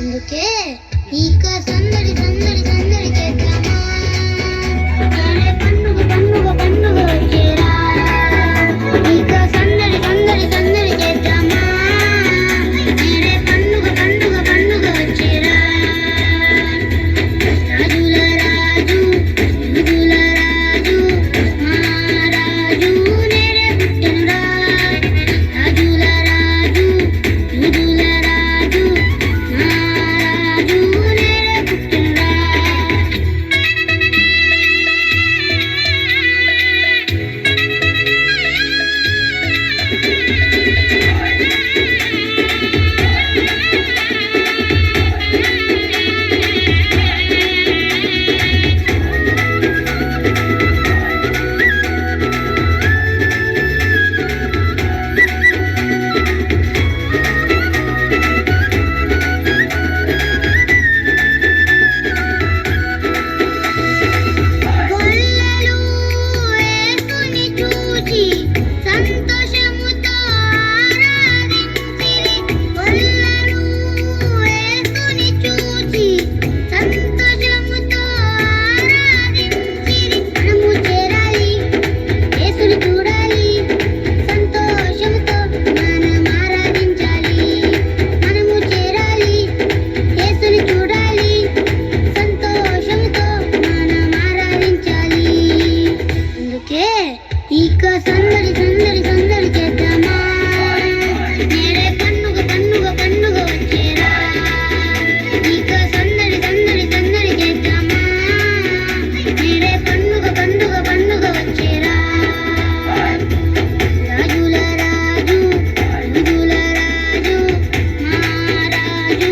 అందుకే ఇక సందడి సందడి సందడి చేద్దామా, నేడే పండుగ పండుగ పండుగ వచ్చేరా. ఇక సందడి సందడి సందడి చేద్దామా, నేడే పండుగ పండుగ పండుగ వచ్చేరా. రాజుల రాజు యుదుల రాజు మా రాజు నేడే పుట్టెనురా. రాజుల రాజు యుదుల రాజు మా రాజు నేడే పుట్టెనురా. గొల్లలు యేసుని చూచి సంతోషముతో ఆరాధించిరి. గొల్లలు యేసుని చూచి సంతోషముతో ఆరాధించిరి. మనము చేరాలి, యేసుని చూడాలి, సంతోషముతో మనం ఆరాధించాలి. మనము చేరాలి, యేసుని చూడాలి, సంతోషముతో మనం ఆరాధించాలి. అందుకే ఇక సందడి సందడి సందడి చేద్దామా, నేడే పండుగ పండుగ పండుగ వచ్చేరా. ఇక సందడి సందడి సందడి చేద్దామా, నేడే పండుగ పండుగ పండుగ వచ్చేరా. రాజుల రాజు యుదుల రాజు మా రాజు